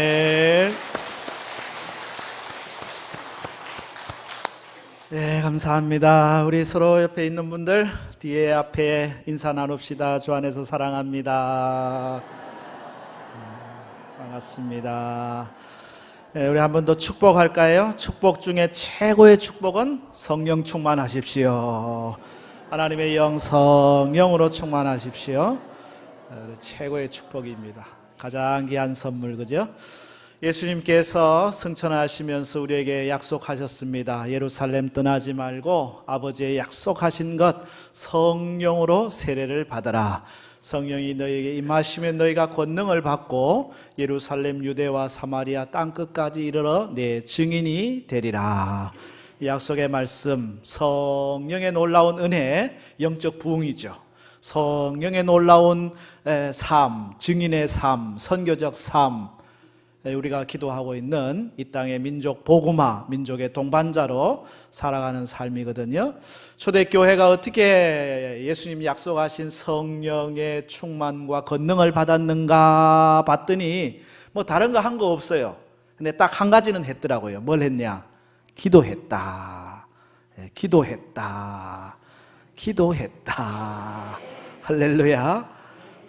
아멘. 네, 감사합니다. 우리 서로 옆에 있는 분들 뒤에 앞에 인사 나눕시다. 주 안에서 사랑합니다. 반갑습니다. 네, 우리 한 번 더 축복할까요? 축복 중에 최고의 축복은 성령 충만하십시오. 하나님의 영 성령으로 충만하십시오. 최고의 축복입니다. 가장 귀한 선물, 그죠? 예수님께서 승천하시면서 우리에게 약속하셨습니다. 예루살렘 떠나지 말고 아버지의 약속하신 것 성령으로 세례를 받아라. 성령이 너희에게 임하시면 너희가 권능을 받고 예루살렘, 유대와 사마리아 땅끝까지 이르러 내 증인이 되리라. 이 약속의 말씀, 성령의 놀라운 은혜, 영적 부흥이죠. 성령의 놀라운 삶, 증인의 삶, 선교적 삶, 우리가 기도하고 있는 이 땅의 민족 복음화, 민족의 동반자로 살아가는 삶이거든요. 초대교회가 어떻게 예수님 약속하신 성령의 충만과 권능을 받았는가 봤더니 뭐 다른 거 한 거 없어요. 근데 딱 한 가지는 했더라고요. 뭘 했냐? 기도했다. 기도했다. 기도했다. 할렐루야.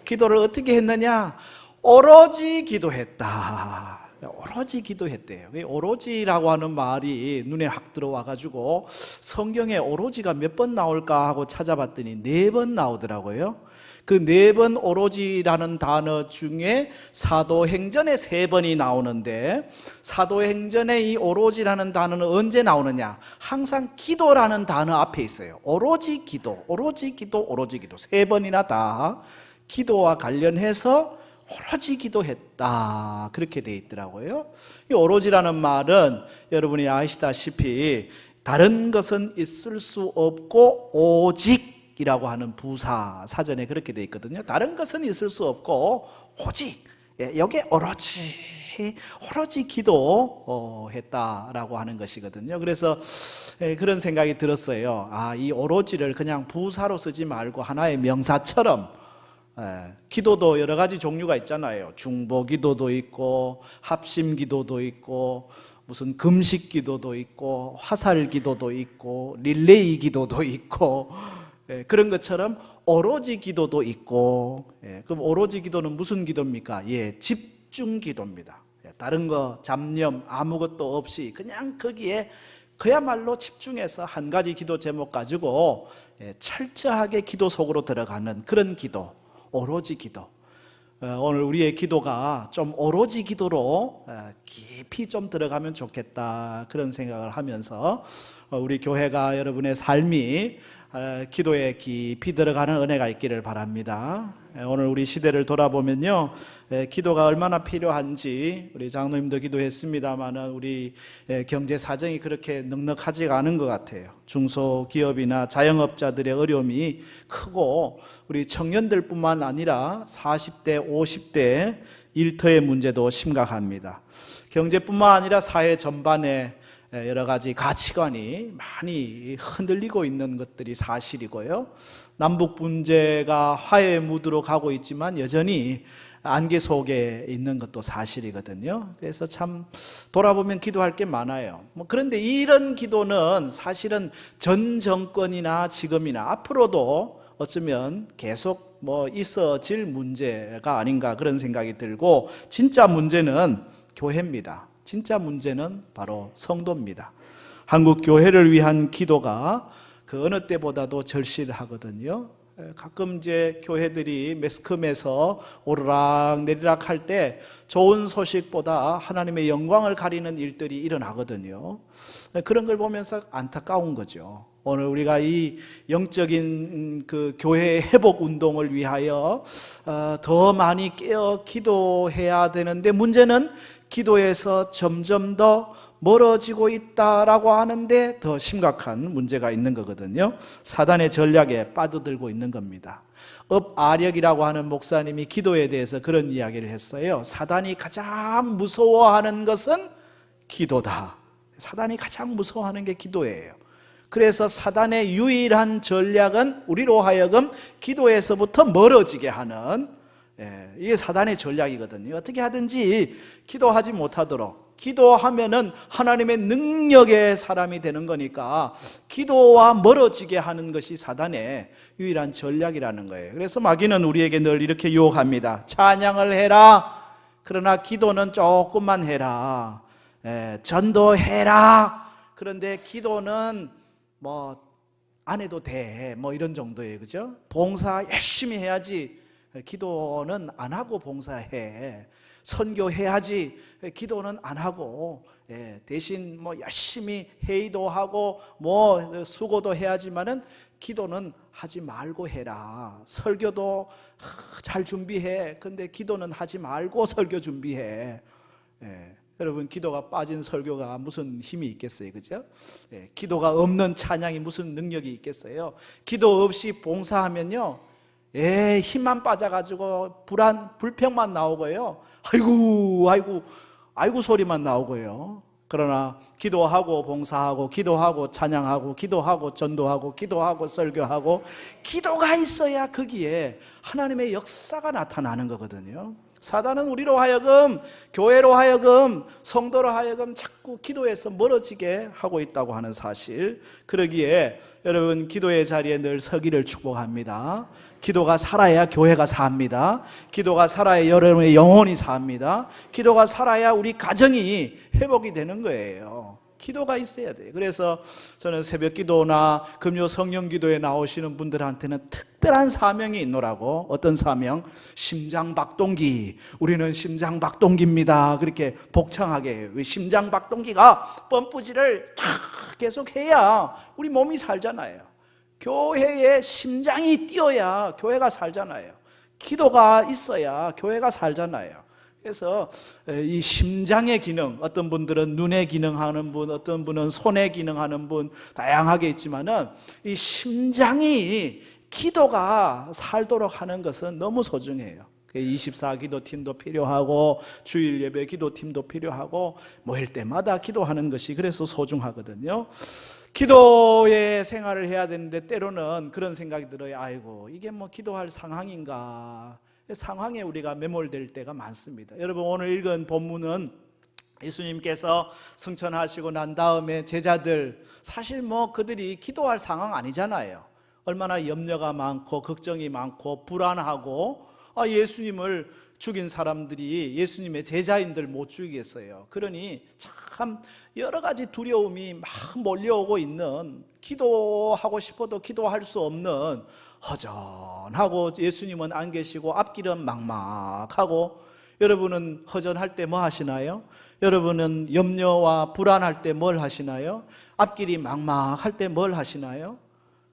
기도를 어떻게 했느냐? 오로지 기도했다. 오로지 기도했대요. 오로지라고 하는 말이 눈에 확 들어와가지고 성경에 오로지가 몇 번 나올까 하고 찾아봤더니 4번 나오더라고요. 그 4번 오로지라는 단어 중에 사도행전에 3번이 나오는데, 사도행전에 이 오로지라는 단어는 언제 나오느냐? 항상 기도라는 단어 앞에 있어요. 오로지 기도, 오로지 기도, 오로지 기도 3번이나 다 기도와 관련해서 오로지 기도했다, 그렇게 돼 있더라고요. 이 오로지라는 말은 여러분이 아시다시피 다른 것은 있을 수 없고 오직이라고 하는 부사 사전에 그렇게 돼 있거든요. 다른 것은 있을 수 없고 오직, 여기에 오로지 기도했다라고 하는 것이거든요. 그래서 그런 생각이 들었어요. 이 오로지를 그냥 부사로 쓰지 말고 하나의 명사처럼, 기도도 여러 가지 종류가 있잖아요. 중보 기도도 있고 합심 기도도 있고 무슨 금식 기도도 있고 화살 기도도 있고 릴레이 기도도 있고, 그런 것처럼 오로지 기도도 있고. 그럼 오로지 기도는 무슨 기도입니까? 집중 기도입니다. 다른 거 잡념 아무것도 없이 그냥 거기에 그야말로 집중해서 한 가지 기도 제목 가지고 철저하게 기도 속으로 들어가는 그런 기도, 오로지 기도. 오늘 우리의 기도가 좀 오로지 기도로 깊이 좀 들어가면 좋겠다, 그런 생각을 하면서 우리 교회가, 여러분의 삶이 기도에 깊이 들어가는 은혜가 있기를 바랍니다. 오늘 우리 시대를 돌아보면요, 기도가 얼마나 필요한지, 우리 장로님도 기도했습니다마는 우리 경제 사정이 그렇게 넉넉하지가 않은 것 같아요. 중소기업이나 자영업자들의 어려움이 크고, 우리 청년들뿐만 아니라 40대, 50대 일터의 문제도 심각합니다. 경제뿐만 아니라 사회 전반에 여러 가지 가치관이 많이 흔들리고 있는 것들이 사실이고요. 남북 문제가 화해의 무드로 가고 있지만 여전히 안개 속에 있는 것도 사실이거든요. 그래서 참 돌아보면 기도할 게 많아요. 그런데 이런 기도는 사실은 전 정권이나 지금이나 앞으로도 어쩌면 계속 있어질 문제가 아닌가, 그런 생각이 들고, 진짜 문제는 교회입니다. 진짜 문제는 바로 성도입니다. 한국 교회를 위한 기도가 그 어느 때보다도 절실하거든요. 가끔 이제 교회들이 매스컴에서 오르락 내리락 할 때 좋은 소식보다 하나님의 영광을 가리는 일들이 일어나거든요. 그런 걸 보면서 안타까운 거죠. 오늘 우리가 이 영적인 그 교회의 회복 운동을 위하여 더 많이 깨어 기도해야 되는데, 문제는 기도에서 점점 더 멀어지고 있다라고 하는데 더 심각한 문제가 있는 거거든요. 사단의 전략에 빠져들고 있는 겁니다. 업아력이라고 하는 목사님이 기도에 대해서 그런 이야기를 했어요. 사단이 가장 무서워하는 것은 기도다. 사단이 가장 무서워하는 게 기도예요. 그래서 사단의 유일한 전략은 우리로 하여금 기도에서부터 멀어지게 하는, 이게 사단의 전략이거든요. 어떻게 하든지 기도하지 못하도록, 기도하면은 하나님의 능력의 사람이 되는 거니까 기도와 멀어지게 하는 것이 사단의 유일한 전략이라는 거예요. 그래서 마귀는 우리에게 늘 이렇게 유혹합니다. 찬양을 해라. 그러나 기도는 조금만 해라. 전도해라. 그런데 기도는 안 해도 돼. 이런 정도예요. 그죠? 봉사 열심히 해야지. 기도는 안 하고 봉사해. 선교해야지. 기도는 안 하고 대신 열심히 회의도 하고 수고도 해야지만은 기도는 하지 말고 해라. 설교도 잘 준비해. 근데 기도는 하지 말고 설교 준비해. 여러분, 기도가 빠진 설교가 무슨 힘이 있겠어요? 그죠? 기도가 없는 찬양이 무슨 능력이 있겠어요? 기도 없이 봉사하면요, 힘만 빠져가지고 불평만 나오고요, 아이고 소리만 나오고요. 그러나 기도하고 봉사하고 기도하고 찬양하고 기도하고 전도하고 기도하고 설교하고 기도가 있어야 거기에 하나님의 역사가 나타나는 거거든요. 사단은 우리로 하여금, 교회로 하여금, 성도로 하여금 자꾸 기도에서 멀어지게 하고 있다고 하는 사실, 그러기에 여러분, 기도의 자리에 늘 서기를 축복합니다. 기도가 살아야 교회가 삽니다. 기도가 살아야 여러분의 영혼이 삽니다. 기도가 살아야 우리 가정이 회복이 되는 거예요. 기도가 있어야 돼요. 그래서 저는 새벽 기도나 금요 성령 기도에 나오시는 분들한테는 특별한 사명이 있노라고. 어떤 사명? 심장박동기. 우리는 심장박동기입니다. 그렇게 복창하게 해요. 왜? 심장박동기가 펌프질을 계속 해야 우리 몸이 살잖아요. 교회에 심장이 뛰어야 교회가 살잖아요. 기도가 있어야 교회가 살잖아요. 그래서 이 심장의 기능, 어떤 분들은 눈에 기능하는 분, 어떤 분은 손에 기능하는 분, 다양하게 있지만은 이 심장이 기도가 살도록 하는 것은 너무 소중해요. 24기도 팀도 필요하고 주일 예배 기도팀도 필요하고 모일 때마다 기도하는 것이 그래서 소중하거든요. 기도의 생활을 해야 되는데 때로는 그런 생각이 들어요. 아이고, 이게 기도할 상황인가? 상황에 우리가 매몰될 때가 많습니다. 여러분, 오늘 읽은 본문은 예수님께서 승천하시고 난 다음에 제자들, 사실 그들이 기도할 상황 아니잖아요. 얼마나 염려가 많고 걱정이 많고 불안하고, 예수님을 죽인 사람들이 예수님의 제자인들 못 죽이겠어요. 그러니 참 여러 가지 두려움이 막 몰려오고 있는, 기도하고 싶어도 기도할 수 없는, 허전하고 예수님은 안 계시고 앞길은 막막하고, 여러분은 허전할 때 뭐 하시나요? 여러분은 염려와 불안할 때 뭘 하시나요? 앞길이 막막할 때 뭘 하시나요?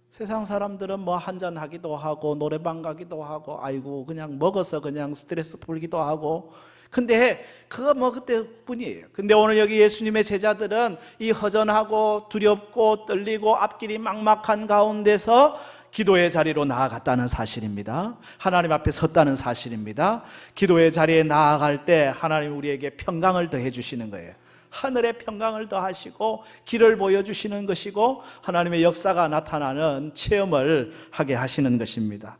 세상 사람들은 한잔 하기도 하고 노래방 가기도 하고 아이고 그냥 먹어서 그냥 스트레스 풀기도 하고, 근데 그거 그때뿐이에요. 근데 오늘 여기 예수님의 제자들은 이 허전하고 두렵고 떨리고 앞길이 막막한 가운데서 기도의 자리로 나아갔다는 사실입니다. 하나님 앞에 섰다는 사실입니다. 기도의 자리에 나아갈 때 하나님 우리에게 평강을 더해 주시는 거예요. 하늘의 평강을 더하시고 길을 보여주시는 것이고 하나님의 역사가 나타나는 체험을 하게 하시는 것입니다.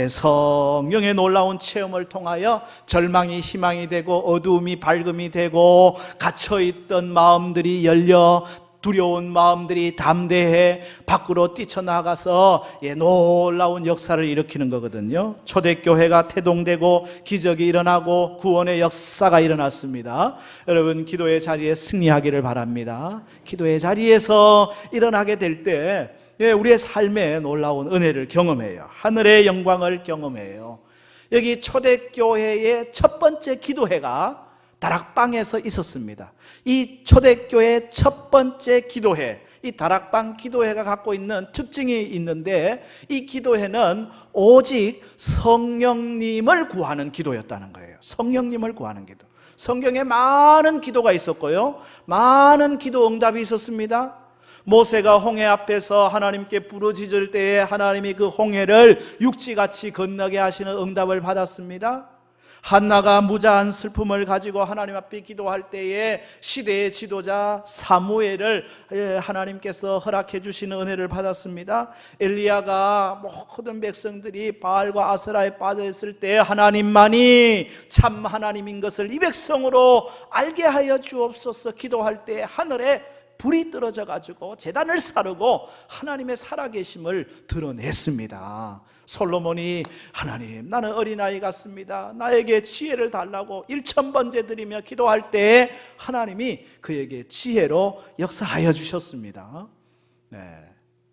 성령의 놀라운 체험을 통하여 절망이 희망이 되고 어두움이 밝음이 되고 갇혀있던 마음들이 열려 두려운 마음들이 담대해 밖으로 뛰쳐나가서 놀라운 역사를 일으키는 거거든요. 초대교회가 태동되고 기적이 일어나고 구원의 역사가 일어났습니다. 여러분, 기도의 자리에 승리하기를 바랍니다. 기도의 자리에서 일어나게 될 때 우리의 삶에 놀라운 은혜를 경험해요. 하늘의 영광을 경험해요. 여기 초대교회의 첫 번째 기도회가 다락방에서 있었습니다. 이 초대교회 첫 번째 기도회, 이 다락방 기도회가 갖고 있는 특징이 있는데, 이 기도회는 오직 성령님을 구하는 기도였다는 거예요. 성령님을 구하는 기도. 성경에 많은 기도가 있었고요, 많은 기도 응답이 있었습니다. 모세가 홍해 앞에서 하나님께 부르짖을 때에 하나님이 그 홍해를 육지같이 건너게 하시는 응답을 받았습니다. 한나가 무자한 슬픔을 가지고 하나님 앞에 기도할 때에 시대의 지도자 사무엘을 하나님께서 허락해 주시는 은혜를 받았습니다. 엘리야가 모든 백성들이 바알과 아세라에 빠져 있을 때 하나님만이 참 하나님인 것을 이 백성으로 알게 하여 주옵소서 기도할 때 하늘에 불이 떨어져 가지고 제단을 사르고 하나님의 살아계심을 드러냈습니다. 솔로몬이 하나님 나는 어린아이 같습니다, 나에게 지혜를 달라고 1000번째 드리며 기도할 때 하나님이 그에게 지혜로 역사하여 주셨습니다.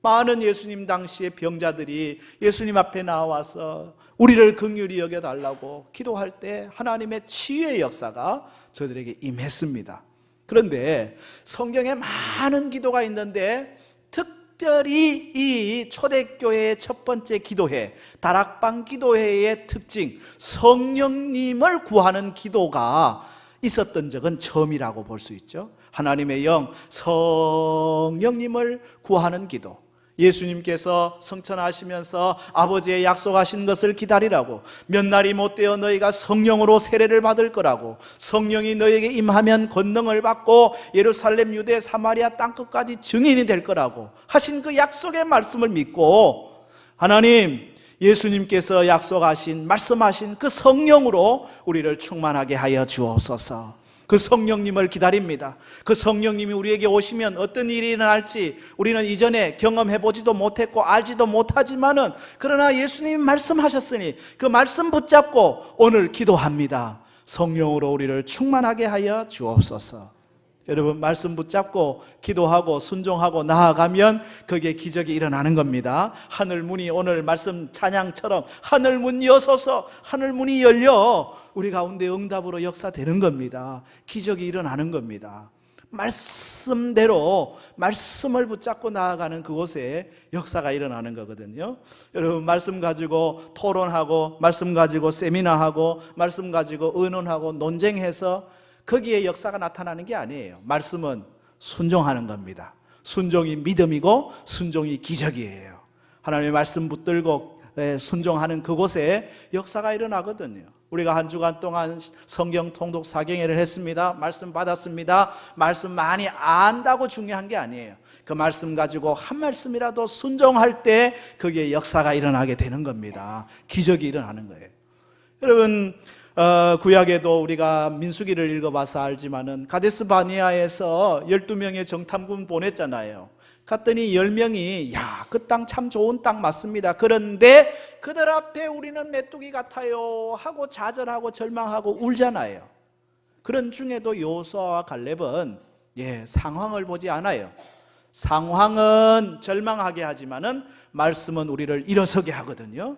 많은 예수님 당시의 병자들이 예수님 앞에 나와서 우리를 긍휼히 여겨달라고 기도할 때 하나님의 치유의 역사가 저들에게 임했습니다. 그런데 성경에 많은 기도가 있는데 특별히 이 초대교회의 첫 번째 기도회, 다락방 기도회의 특징, 성령님을 구하는 기도가 있었던 적은 처음이라고 볼 수 있죠. 하나님의 영, 성령님을 구하는 기도. 예수님께서 성천하시면서 아버지의 약속하신 것을 기다리라고, 몇 날이 못되어 너희가 성령으로 세례를 받을 거라고, 성령이 너희에게 임하면 권능을 받고 예루살렘, 유대, 사마리아 땅끝까지 증인이 될 거라고 하신 그 약속의 말씀을 믿고 하나님, 예수님께서 약속하신, 말씀하신 그 성령으로 우리를 충만하게 하여 주옵소서. 그 성령님을 기다립니다. 그 성령님이 우리에게 오시면 어떤 일이 일어날지 우리는 이전에 경험해보지도 못했고 알지도 못하지만은, 그러나 예수님이 말씀하셨으니 그 말씀 붙잡고 오늘 기도합니다. 성령으로 우리를 충만하게 하여 주옵소서. 여러분, 말씀 붙잡고 기도하고 순종하고 나아가면 거기에 기적이 일어나는 겁니다. 하늘 문이, 오늘 말씀 찬양처럼 하늘 문 여소서, 하늘 문이 열려 우리 가운데 응답으로 역사되는 겁니다. 기적이 일어나는 겁니다. 말씀대로 말씀을 붙잡고 나아가는 그곳에 역사가 일어나는 거거든요. 여러분, 말씀 가지고 토론하고 말씀 가지고 세미나하고 말씀 가지고 의논하고 논쟁해서 거기에 역사가 나타나는 게 아니에요. 말씀은 순종하는 겁니다. 순종이 믿음이고 순종이 기적이에요. 하나님의 말씀 붙들고 순종하는 그곳에 역사가 일어나거든요. 우리가 한 주간 동안 성경 통독 사경회를 했습니다. 말씀 받았습니다. 말씀 많이 안다고 중요한 게 아니에요. 그 말씀 가지고 한 말씀이라도 순종할 때 거기에 역사가 일어나게 되는 겁니다. 기적이 일어나는 거예요. 여러분, 구약에도 우리가 민수기를 읽어봐서 알지만은 가데스 바네아에서 12명의 정탐군 보냈잖아요. 갔더니 10명이 야, 그 땅 참 좋은 땅 맞습니다, 그런데 그들 앞에 우리는 메뚜기 같아요 하고 좌절하고 절망하고 울잖아요. 그런 중에도 여호수아와 갈렙은 상황을 보지 않아요. 상황은 절망하게 하지만은 말씀은 우리를 일어서게 하거든요.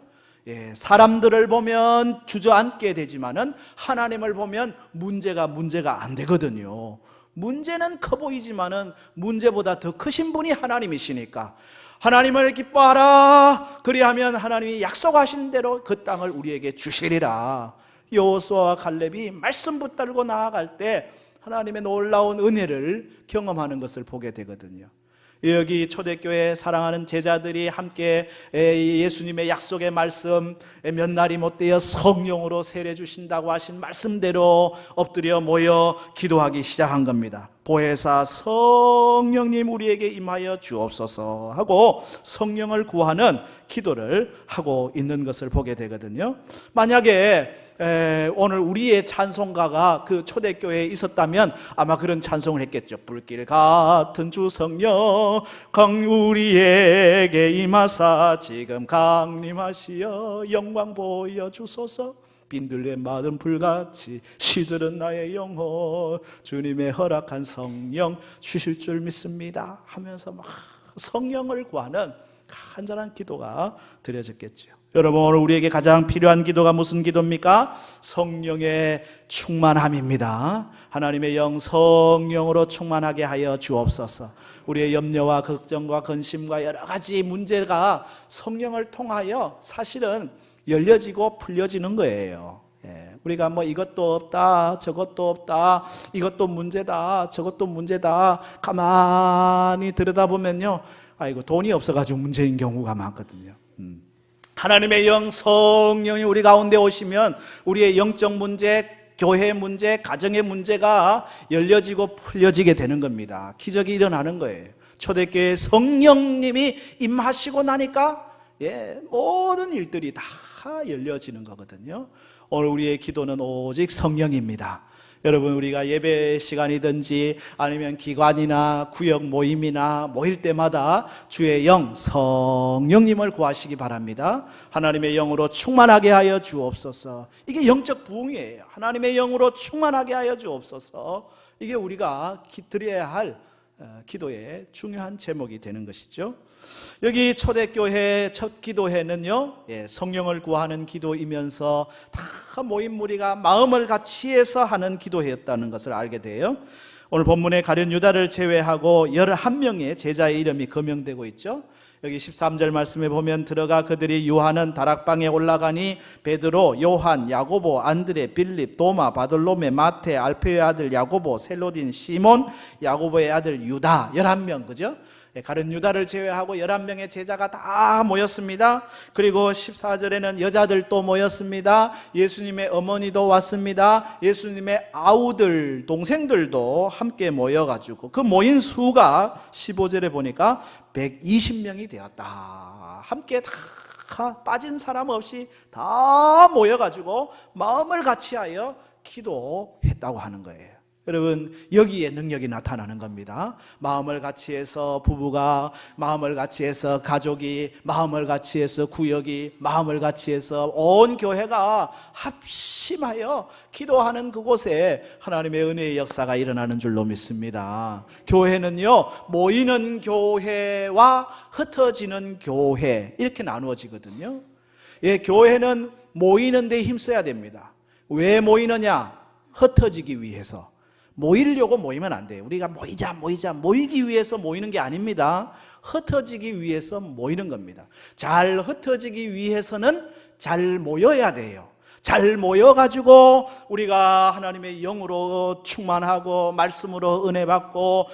사람들을 보면 주저앉게 되지만은 하나님을 보면 문제가 안 되거든요. 문제는 커 보이지만은 문제보다 더 크신 분이 하나님이시니까 하나님을 기뻐하라, 그리하면 하나님이 약속하신 대로 그 땅을 우리에게 주시리라. 여호수아와 갈렙이 말씀 붙들고 나아갈 때 하나님의 놀라운 은혜를 경험하는 것을 보게 되거든요. 여기 초대교회 사랑하는 제자들이 함께 예수님의 약속의 말씀, 몇 날이 못되어 성령으로 세례 주신다고 하신 말씀대로 엎드려 모여 기도하기 시작한 겁니다. 보혜사 성령님 우리에게 임하여 주옵소서 하고 성령을 구하는 기도를 하고 있는 것을 보게 되거든요. 만약에 오늘 우리의 찬송가가 그 초대교회에 있었다면 아마 그런 찬송을 했겠죠. 불길 같은 주 성령 강 우리에게 임하사 지금 강림하시어 영광 보여주소서. 빈들의 마른 불같이 시들은 나의 영혼 주님의 허락한 성령 주실 줄 믿습니다 하면서 막 성령을 구하는 간절한 기도가 드려졌겠죠. 여러분, 오늘 우리에게 가장 필요한 기도가 무슨 기도입니까? 성령의 충만함입니다. 하나님의 영 성령으로 충만하게 하여 주옵소서. 우리의 염려와 걱정과 근심과 여러 가지 문제가 성령을 통하여 사실은 열려지고 풀려지는 거예요. 우리가 뭐 이것도 없다 저것도 없다, 이것도 문제다 저것도 문제다 가만히 들여다보면요, 아이고 돈이 없어가지고 문제인 경우가 많거든요. 하나님의 영 성령이 우리 가운데 오시면 우리의 영적 문제, 교회 문제, 가정의 문제가 열려지고 풀려지게 되는 겁니다. 기적이 일어나는 거예요. 초대교회 성령님이 임하시고 나니까 모든 일들이 다 열려지는 거거든요. 오늘 우리의 기도는 오직 성령입니다. 여러분, 우리가 예배 시간이든지 아니면 기관이나 구역 모임이나 모일 때마다 주의 영 성령님을 구하시기 바랍니다. 하나님의 영으로 충만하게 하여 주옵소서. 이게 영적 부흥이에요. 하나님의 영으로 충만하게 하여 주옵소서. 이게 우리가 드려야 할 기도의 중요한 제목이 되는 것이죠. 여기 초대교회 첫 기도회는요, 성령을 구하는 기도이면서 다 모인 무리가 마음을 같이 해서 하는 기도회였다는 것을 알게 돼요. 오늘 본문에 가룟 유다를 제외하고 11명의 제자의 이름이 거명되고 있죠. 여기 13절 말씀에 보면 들어가 그들이 유하는 다락방에 올라가니 베드로, 요한, 야고보, 안드레, 빌립, 도마, 바돌로메, 마테, 알페의 아들 야고보, 셀로딘, 시몬, 야고보의 아들 유다, 11명, 그죠? 가룟 유다를 제외하고 11명의 제자가 다 모였습니다. 그리고 14절에는 여자들도 모였습니다. 예수님의 어머니도 왔습니다. 예수님의 아우들, 동생들도 함께 모여가지고 그 모인 수가 15절에 보니까 120명이 되었다. 함께 다 빠진 사람 없이 다 모여가지고 마음을 같이하여 기도했다고 하는 거예요. 여러분, 여기에 능력이 나타나는 겁니다. 마음을 같이해서 부부가, 마음을 같이해서 가족이, 마음을 같이해서 구역이, 마음을 같이해서 온 교회가 합심하여 기도하는 그곳에 하나님의 은혜의 역사가 일어나는 줄로 믿습니다. 교회는요, 모이는 교회와 흩어지는 교회, 이렇게 나누어지거든요. 교회는 모이는 데 힘써야 됩니다. 왜 모이느냐? 흩어지기 위해서. 모이려고 모이면 안 돼요. 우리가 모이기 위해서 모이는 게 아닙니다. 흩어지기 위해서 모이는 겁니다. 잘 흩어지기 위해서는 잘 모여야 돼요. 잘 모여가지고 우리가 하나님의 영으로 충만하고 말씀으로 은혜 받고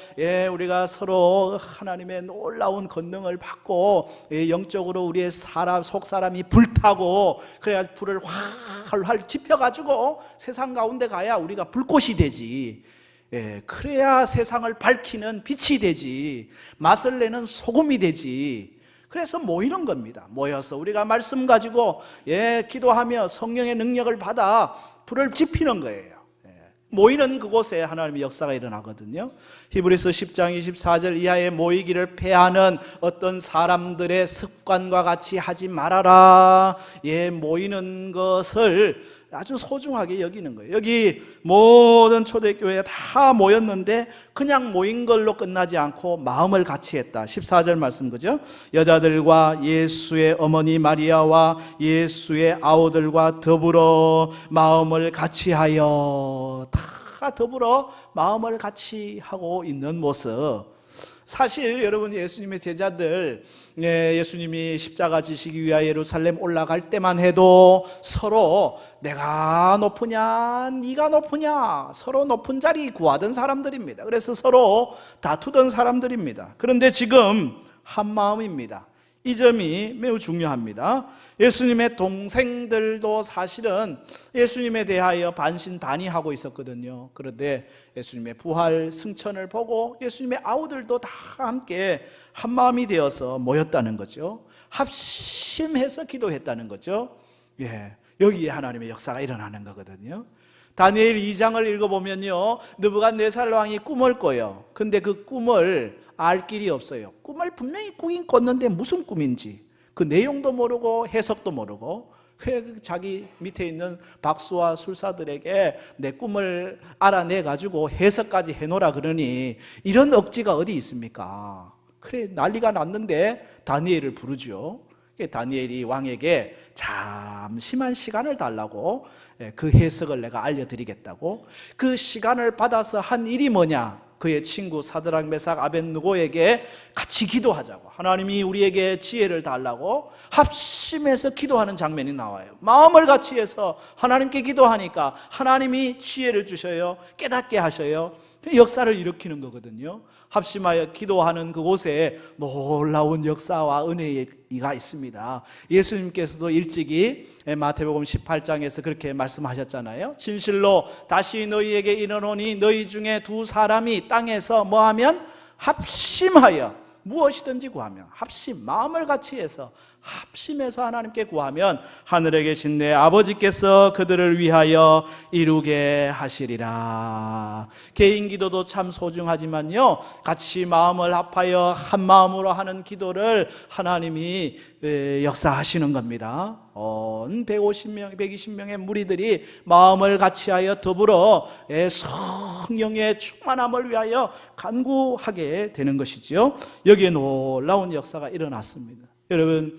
우리가 서로 하나님의 놀라운 권능을 받고 영적으로 우리의 속사람이 불타고 그래야 불을 활활 지펴가지고 세상 가운데 가야 우리가 불꽃이 되지. 그래야 세상을 밝히는 빛이 되지. 맛을 내는 소금이 되지. 그래서 모이는 겁니다. 모여서 우리가 말씀 가지고 기도하며 성령의 능력을 받아 불을 지피는 거예요. 모이는 그곳에 하나님의 역사가 일어나거든요. 히브리서 10장 24절 이하에 모이기를 패하는 어떤 사람들의 습관과 같이 하지 말아라. 모이는 것을 아주 소중하게 여기는 거예요. 여기 모든 초대교회에 다 모였는데 그냥 모인 걸로 끝나지 않고 마음을 같이 했다. 14절 말씀, 그죠? 여자들과 예수의 어머니 마리아와 예수의 아우들과 더불어 마음을 같이 하여, 다 더불어 마음을 같이 하고 있는 모습. 사실 여러분, 예수님의 제자들, 예수님이 십자가 지시기 위하여 예루살렘 올라갈 때만 해도 서로 내가 높으냐 네가 높으냐 서로 높은 자리 구하던 사람들입니다. 그래서 서로 다투던 사람들입니다. 그런데 지금 한 마음입니다. 이 점이 매우 중요합니다. 예수님의 동생들도 사실은 예수님에 대하여 반신반의하고 있었거든요. 그런데 예수님의 부활 승천을 보고 예수님의 아우들도 다 함께 한 마음이 되어서 모였다는 거죠. 합심해서 기도했다는 거죠. 여기에 하나님의 역사가 일어나는 거거든요. 다니엘 2장을 읽어보면요, 느부갓네살 왕이 꿈을 꿔요. 근데 그 꿈을 알 길이 없어요. 꿈을 분명히 꾸긴 꿨는데 무슨 꿈인지 그 내용도 모르고 해석도 모르고, 그래 자기 밑에 있는 박수와 술사들에게 내 꿈을 알아내 가지고 해석까지 해놓으라 그러니 이런 억지가 어디 있습니까? 그래 난리가 났는데 다니엘을 부르죠. 다니엘이 왕에게 잠시만 시간을 달라고, 그 해석을 내가 알려드리겠다고. 그 시간을 받아서 한 일이 뭐냐? 그의 친구 사드락 메삭 아벳느고에게 같이 기도하자고, 하나님이 우리에게 지혜를 달라고 합심해서 기도하는 장면이 나와요. 마음을 같이 해서 하나님께 기도하니까 하나님이 지혜를 주셔요. 깨닫게 하셔요. 역사를 일으키는 거거든요. 합심하여 기도하는 그곳에 놀라운 역사와 은혜가 있습니다. 예수님께서도 일찍이 마태복음 18장에서 그렇게 말씀하셨잖아요. 진실로 다시 너희에게 이르노니 너희 중에 두 사람이 땅에서 뭐하면 합심하여 무엇이든지 구하면, 마음을 같이 해서 합심해서 하나님께 구하면 하늘에 계신 내 아버지께서 그들을 위하여 이루게 하시리라. 개인 기도도 참 소중하지만요, 같이 마음을 합하여 한 마음으로 하는 기도를 하나님이 역사하시는 겁니다. 온 120명의 무리들이 마음을 같이하여 더불어 성령의 충만함을 위하여 간구하게 되는 것이죠. 여기에 놀라운 역사가 일어났습니다. 여러분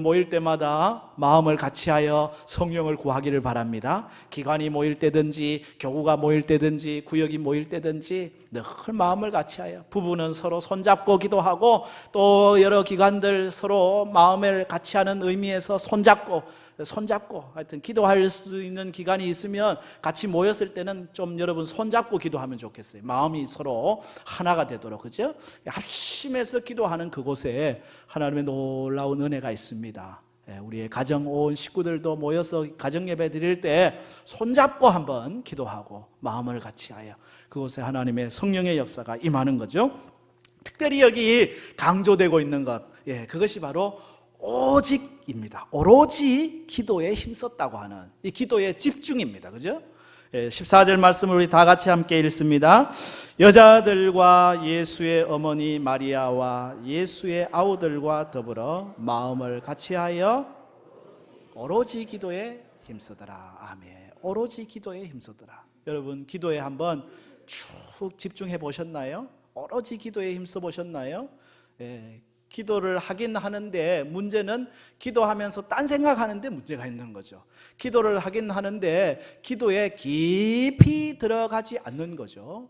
모일 때마다 마음을 같이하여 성령을 구하기를 바랍니다. 기관이 모일 때든지 교구가 모일 때든지 구역이 모일 때든지 늘 마음을 같이하여, 부부는 서로 손잡고 기도하고 또 여러 기관들 서로 마음을 같이하는 의미에서 손잡고 하여튼 기도할 수 있는 기간이 있으면 같이 모였을 때는 좀 여러분 손잡고 기도하면 좋겠어요. 마음이 서로 하나가 되도록, 그죠? 합심해서 기도하는 그곳에 하나님의 놀라운 은혜가 있습니다. 우리의 가정 온 식구들도 모여서 가정 예배 드릴 때 손잡고 한번 기도하고 마음을 같이하여 그곳에 하나님의 성령의 역사가 임하는 거죠. 특별히 여기 강조되고 있는 것, 그것이 바로 오직입니다. 오로지 기도에 힘썼다고 하는 이 기도의 집중입니다. 그죠? 14절 말씀을 우리 다 같이 함께 읽습니다. 여자들과 예수의 어머니 마리아와 예수의 아우들과 더불어 마음을 같이하여 오로지 기도에 힘쓰더라. 아멘. 오로지 기도에 힘쓰더라. 여러분 기도에 한번 쭉 집중해 보셨나요? 오로지 기도에 힘써 보셨나요? 기도를 하긴 하는데 문제는 기도하면서 딴 생각하는데 문제가 있는 거죠. 기도를 하긴 하는데 기도에 깊이 들어가지 않는 거죠.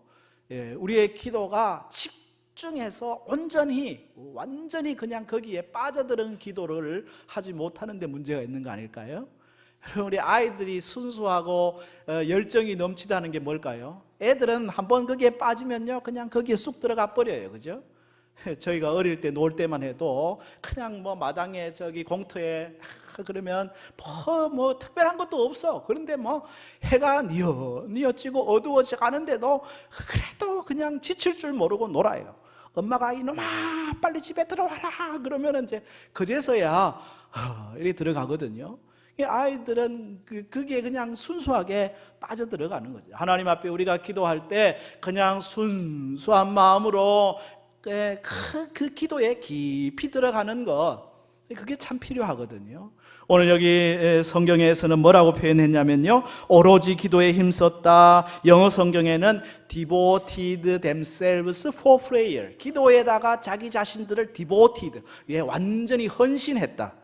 우리의 기도가 집중해서 완전히 그냥 거기에 빠져드는 기도를 하지 못하는 데 문제가 있는 거 아닐까요? 우리 아이들이 순수하고 열정이 넘치다는 게 뭘까요? 애들은 한번 거기에 빠지면요 그냥 거기에 쑥 들어가 버려요. 그죠? 저희가 어릴 때 놀 때만 해도 그냥 뭐 마당에 저기 공터에 그러면 뭐 특별한 것도 없어. 그런데 뭐 해가 뉘어지고 어두워져 가는데도 그래도 그냥 지칠 줄 모르고 놀아요. 엄마가 이놈아 빨리 집에 들어와라 그러면 이제 그제서야 이렇게 들어가거든요. 아이들은 그게 그냥 순수하게 빠져들어가는 거죠. 하나님 앞에 우리가 기도할 때 그냥 순수한 마음으로 그 기도에 깊이 들어가는 것, 그게 참 필요하거든요. 오늘 여기 성경에서는 뭐라고 표현했냐면요, 오로지 기도에 힘썼다. 영어 성경에는 devoted themselves for prayer, 기도에다가 자기 자신들을 devoted, 완전히 헌신했다.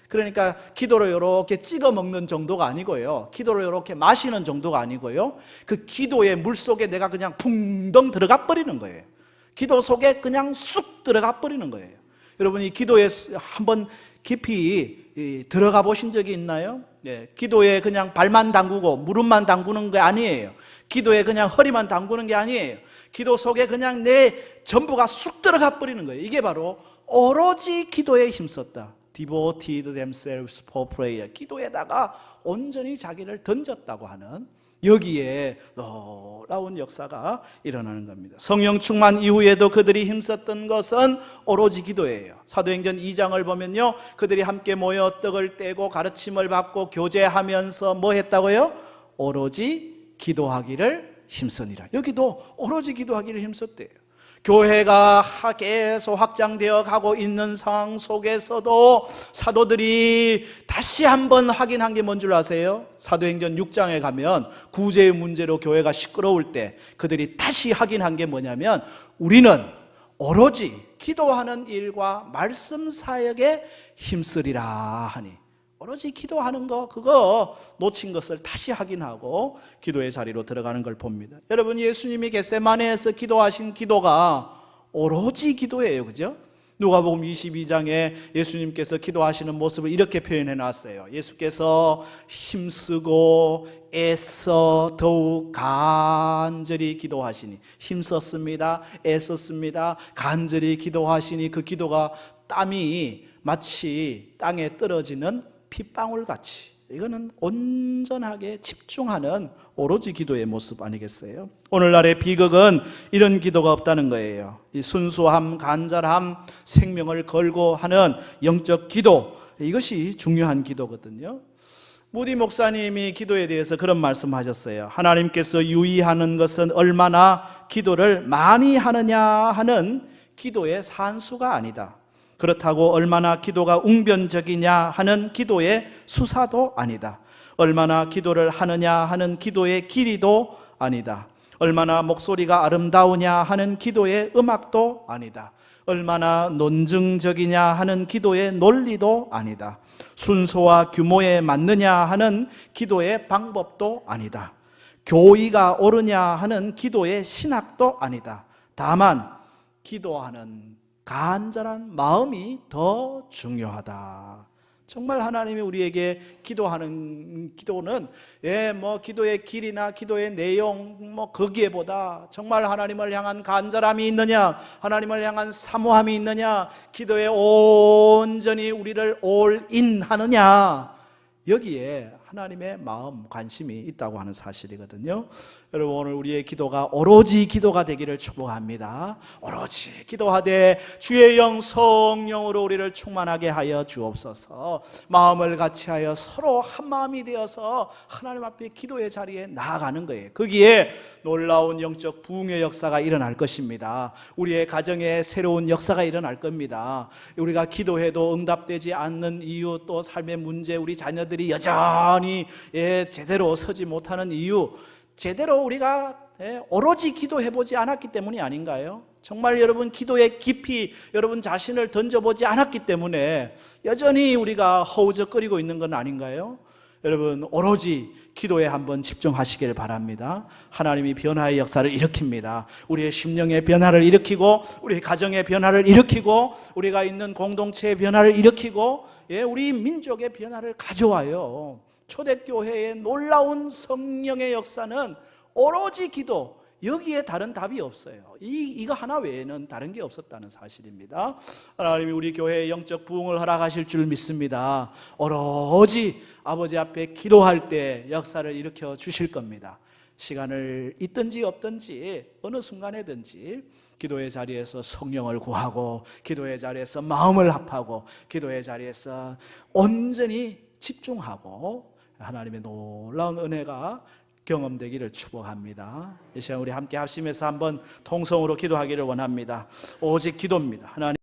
그러니까 기도로 이렇게 찍어 먹는 정도가 아니고요, 기도로 이렇게 마시는 정도가 아니고요, 그 기도의 물 속에 내가 그냥 붕덩 들어가 버리는 거예요. 기도 속에 그냥 쑥 들어가 버리는 거예요. 여러분 이 기도에 한번 깊이 들어가 보신 적이 있나요? 기도에 그냥 발만 담그고 무릎만 담그는 게 아니에요. 기도에 그냥 허리만 담그는 게 아니에요. 기도 속에 그냥 내 전부가 쑥 들어가 버리는 거예요. 이게 바로 오로지 기도에 힘썼다. Devoted themselves for prayer. 기도에다가 온전히 자기를 던졌다고 하는, 여기에 놀라운 역사가 일어나는 겁니다. 성령 충만 이후에도 그들이 힘썼던 것은 오로지 기도예요. 사도행전 2장을 보면요, 그들이 함께 모여 떡을 떼고 가르침을 받고 교제하면서 뭐 했다고요? 오로지 기도하기를 힘쓰니라. 여기도 오로지 기도하기를 힘썼대요. 교회가 계속 확장되어 가고 있는 상황 속에서도 사도들이 다시 한번 확인한 게 뭔 줄 아세요? 사도행전 6장에 가면 구제의 문제로 교회가 시끄러울 때 그들이 다시 확인한 게 뭐냐면, 우리는 오로지 기도하는 일과 말씀 사역에 힘쓰리라 하니, 오로지 기도하는 거, 그거 놓친 것을 다시 확인하고 기도의 자리로 들어가는 걸 봅니다. 여러분 예수님이 겟세마네에서 기도하신 기도가 오로지 기도예요. 그죠? 누가복음 22장에 예수님께서 기도하시는 모습을 이렇게 표현해 놨어요. 예수께서 힘쓰고 애써 더욱 간절히 기도하시니, 힘썼습니다. 애썼습니다. 간절히 기도하시니 그 기도가 땀이 마치 땅에 떨어지는 핏방울 같이, 이거는 온전하게 집중하는 오로지 기도의 모습 아니겠어요? 오늘날의 비극은 이런 기도가 없다는 거예요. 이 순수함, 간절함, 생명을 걸고 하는 영적 기도, 이것이 중요한 기도거든요. 무디 목사님이 기도에 대해서 그런 말씀하셨어요. 하나님께서 유의하는 것은 얼마나 기도를 많이 하느냐 하는 기도의 산수가 아니다. 그렇다고 얼마나 기도가 웅변적이냐 하는 기도의 수사도 아니다. 얼마나 기도를 하느냐 하는 기도의 길이도 아니다. 얼마나 목소리가 아름다우냐 하는 기도의 음악도 아니다. 얼마나 논증적이냐 하는 기도의 논리도 아니다. 순서와 규모에 맞느냐 하는 기도의 방법도 아니다. 교의가 옳으냐 하는 기도의 신학도 아니다. 다만 기도하는 간절한 마음이 더 중요하다. 정말 하나님이 우리에게 기도하는 기도는 기도의 길이나 기도의 내용 거기에보다 정말 하나님을 향한 간절함이 있느냐, 하나님을 향한 사모함이 있느냐, 기도에 온전히 우리를 올인하느냐, 여기에 하나님의 마음, 관심이 있다고 하는 사실이거든요. 여러분, 오늘 우리의 기도가 오로지 기도가 되기를 축복합니다. 오로지 기도하되 주의 영 성령으로 우리를 충만하게 하여 주옵소서. 마음을 같이하여 서로 한 마음이 되어서 하나님 앞에 기도의 자리에 나아가는 거예요. 거기에 놀라운 영적 부흥의 역사가 일어날 것입니다. 우리의 가정에 새로운 역사가 일어날 겁니다. 우리가 기도해도 응답되지 않는 이유, 또 삶의 문제, 우리 자녀들이 여전히 제대로 서지 못하는 이유, 제대로 우리가 오로지 기도해보지 않았기 때문이 아닌가요? 정말 여러분 기도의 깊이 여러분 자신을 던져보지 않았기 때문에 여전히 우리가 허우적거리고 있는 건 아닌가요? 여러분, 오로지 기도에 한번 집중하시길 바랍니다. 하나님이 변화의 역사를 일으킵니다. 우리의 심령의 변화를 일으키고, 우리 가정의 변화를 일으키고, 우리가 있는 공동체의 변화를 일으키고, 우리 민족의 변화를 가져와요. 초대교회의 놀라운 성령의 역사는 오로지 기도, 여기에 다른 답이 없어요. 이거 하나 외에는 다른 게 없었다는 사실입니다. 하나님이 우리 교회의 영적 부흥을 허락하실 줄 믿습니다. 오로지 아버지 앞에 기도할 때 역사를 일으켜 주실 겁니다. 시간을 있든지 없든지 어느 순간에든지 기도의 자리에서 성령을 구하고, 기도의 자리에서 마음을 합하고, 기도의 자리에서 온전히 집중하고 하나님의 놀라운 은혜가 경험되기를 축복합니다. 이 시간 우리 함께 합심해서 한번 통성으로 기도하기를 원합니다. 오직 기도입니다. 하나님